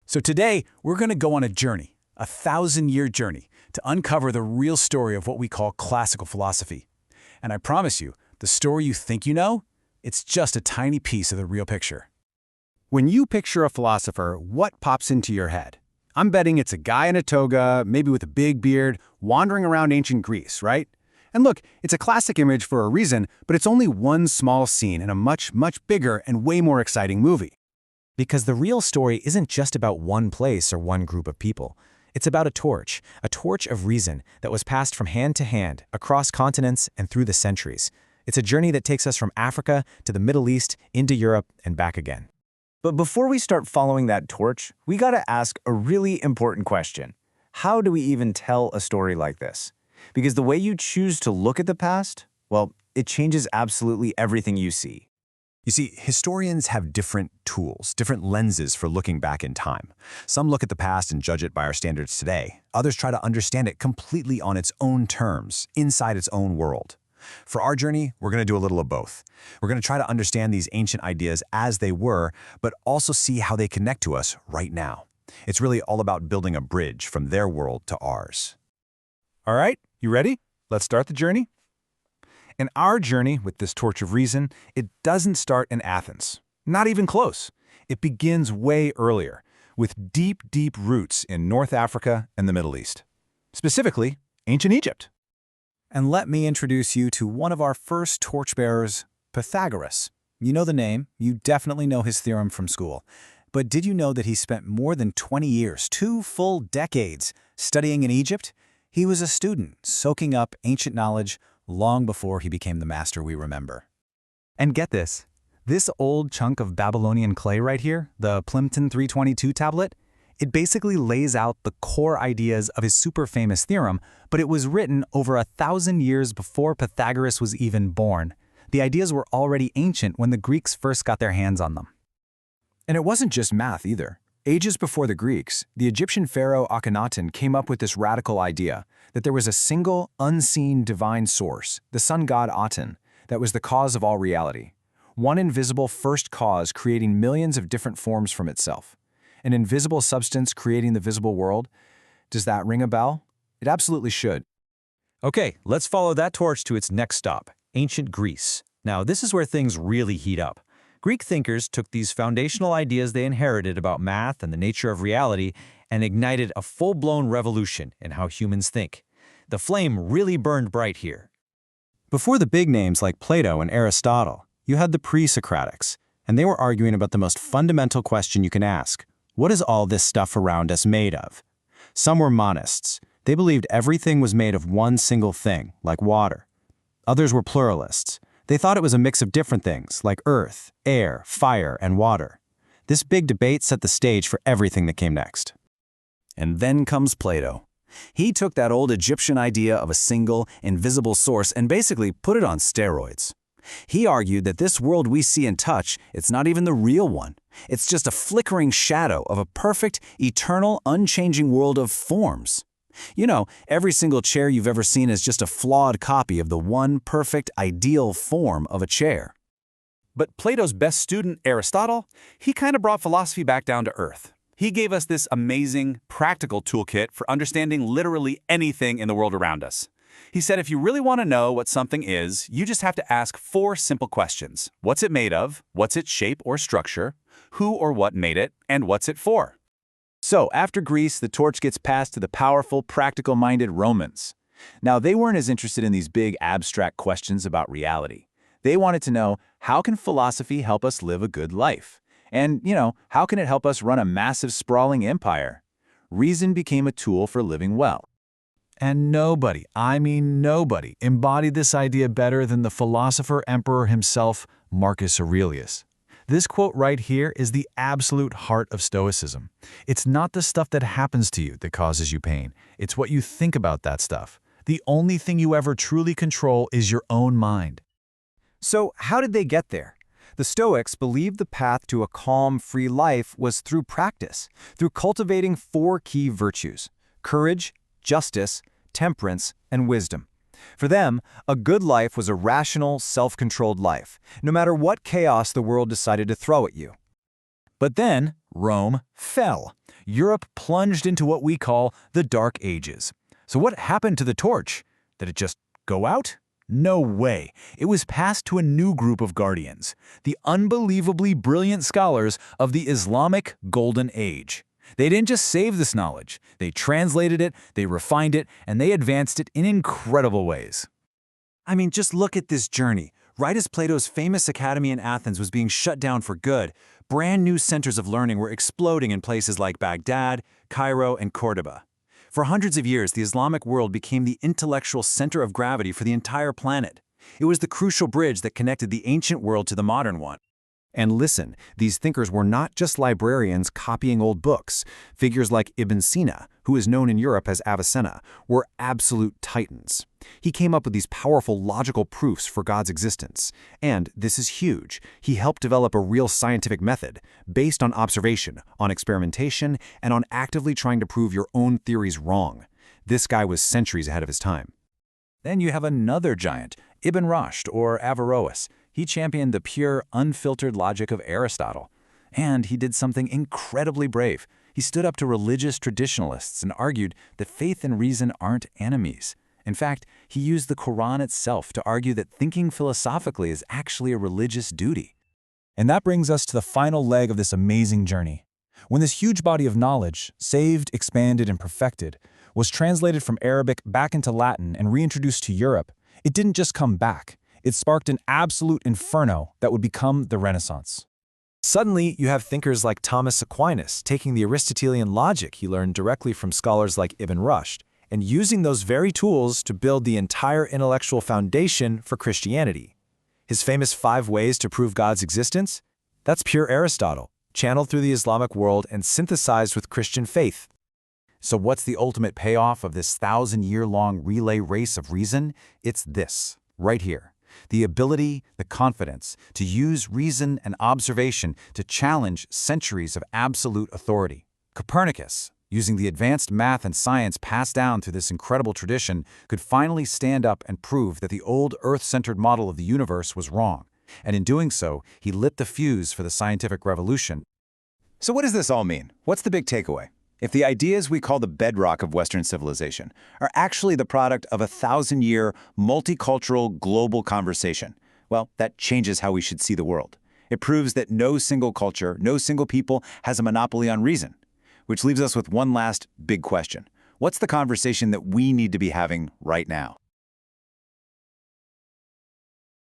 So today, we're going to go on a journey, a 1,000-year journey, to uncover the real story of what we call classical philosophy. And I promise you, the story you think you know, it's just a tiny piece of the real picture. When you picture a philosopher, what pops into your head? I'm betting it's a guy in a toga, maybe with a big beard, wandering around ancient Greece, right? And look, it's a classic image for a reason, but it's only one small scene in a much, much bigger and way more exciting movie. Because the real story isn't just about one place or one group of people. It's about a torch of reason that was passed from hand to hand, across continents and through the centuries. It's a journey that takes us from Africa to the Middle East, into Europe, and back again. But before we start following that torch, we gotta ask a really important question. How do we even tell a story like this? Because the way you choose to look at the past, well, it changes absolutely everything you see. You see, historians have different tools, different lenses for looking back in time. Some look at the past and judge it by our standards today. Others try to understand it completely on its own terms, inside its own world. For our journey, we're going to do a little of both. We're going to try to understand these ancient ideas as they were, but also see how they connect to us right now. It's really all about building a bridge from their world to ours. All right, you ready? Let's start the journey. In our journey with this torch of reason, it doesn't start in Athens. Not even close. It begins way earlier, with deep, deep roots in North Africa and the Middle East. Specifically, ancient Egypt. And let me introduce you to one of our first torchbearers, Pythagoras. You know the name, you definitely know his theorem from school. But did you know that he spent more than 20 years, 2 full decades, studying in Egypt? He was a student, soaking up ancient knowledge long before he became the master we remember. And get this old chunk of Babylonian clay right here, the Plimpton 322 tablet, it basically lays out the core ideas of his super famous theorem, but it was written over 1,000 years before Pythagoras was even born. The ideas were already ancient when the Greeks first got their hands on them. And it wasn't just math either. Ages before the Greeks, the Egyptian pharaoh Akhenaten came up with this radical idea that there was a single, unseen divine source, the sun god Aten, that was the cause of all reality. One invisible first cause creating millions of different forms from itself. An invisible substance creating the visible world. Does that ring a bell? It absolutely should. Okay, let's follow that torch to its next stop, ancient Greece. Now, this is where things really heat up. Greek thinkers took these foundational ideas they inherited about math and the nature of reality and ignited a full-blown revolution in how humans think. The flame really burned bright here. Before the big names like Plato and Aristotle, you had the pre-Socratics, and they were arguing about the most fundamental question you can ask. What is all this stuff around us made of? Some were monists. They believed everything was made of one single thing, like water. Others were pluralists. They thought it was a mix of different things, like earth, air, fire, and water. This big debate set the stage for everything that came next. And then comes Plato. He took that old Egyptian idea of a single, invisible source and basically put it on steroids. He argued that this world we see and touch, it's not even the real one. It's just a flickering shadow of a perfect, eternal, unchanging world of forms. You know, every single chair you've ever seen is just a flawed copy of the one perfect, ideal form of a chair. But Plato's best student, Aristotle, he kind of brought philosophy back down to earth. He gave us this amazing, practical toolkit for understanding literally anything in the world around us. He said if you really want to know what something is, you just have to ask 4 simple questions. What's it made of? What's its shape or structure? Who or what made it? And what's it for? So, after Greece, the torch gets passed to the powerful, practical-minded Romans. Now, they weren't as interested in these big, abstract questions about reality. They wanted to know, how can philosophy help us live a good life? And, how can it help us run a massive, sprawling empire? Reason became a tool for living well. And nobody, I mean nobody, embodied this idea better than the philosopher emperor himself, Marcus Aurelius. This quote right here is the absolute heart of Stoicism. It's not the stuff that happens to you that causes you pain. It's what you think about that stuff. The only thing you ever truly control is your own mind. So, how did they get there? The Stoics believed the path to a calm, free life was through practice, through cultivating 4 key virtues: courage, justice, temperance, and wisdom. For them, a good life was a rational, self-controlled life, no matter what chaos the world decided to throw at you. But then, Rome fell. Europe plunged into what we call the Dark Ages. So what happened to the torch? Did it just go out? No way. It was passed to a new group of guardians, the unbelievably brilliant scholars of the Islamic Golden Age. They didn't just save this knowledge. They translated it, they refined it, and they advanced it in incredible ways. I mean, just look at this journey. Right as Plato's famous academy in Athens was being shut down for good, brand new centers of learning were exploding in places like Baghdad, Cairo, and Cordoba. For hundreds of years, the Islamic world became the intellectual center of gravity for the entire planet. It was the crucial bridge that connected the ancient world to the modern one. And listen, these thinkers were not just librarians copying old books. Figures like Ibn Sina, who is known in Europe as Avicenna, were absolute titans. He came up with these powerful logical proofs for God's existence. And, this is huge, he helped develop a real scientific method, based on observation, on experimentation, and on actively trying to prove your own theories wrong. This guy was centuries ahead of his time. Then you have another giant, Ibn Rushd or Averroes. He championed the pure, unfiltered logic of Aristotle. And he did something incredibly brave. He stood up to religious traditionalists and argued that faith and reason aren't enemies. In fact, he used the Quran itself to argue that thinking philosophically is actually a religious duty. And that brings us to the final leg of this amazing journey. When this huge body of knowledge, saved, expanded, and perfected, was translated from Arabic back into Latin and reintroduced to Europe, it didn't just come back. It sparked an absolute inferno that would become the Renaissance. Suddenly, you have thinkers like Thomas Aquinas taking the Aristotelian logic he learned directly from scholars like Ibn Rushd and using those very tools to build the entire intellectual foundation for Christianity. His famous 5 ways to prove God's existence? That's pure Aristotle, channeled through the Islamic world and synthesized with Christian faith. So what's the ultimate payoff of this 1,000-year-long relay race of reason? It's this, right here. The ability, the confidence, to use reason and observation to challenge centuries of absolute authority. Copernicus, using the advanced math and science passed down through this incredible tradition, could finally stand up and prove that the old Earth-centered model of the universe was wrong. And in doing so, he lit the fuse for the scientific revolution. So what does this all mean? What's the big takeaway? If the ideas we call the bedrock of Western civilization are actually the product of a 1,000-year, multicultural, global conversation, well, that changes how we should see the world. It proves that no single culture, no single people has a monopoly on reason. Which leaves us with one last big question. What's the conversation that we need to be having right now?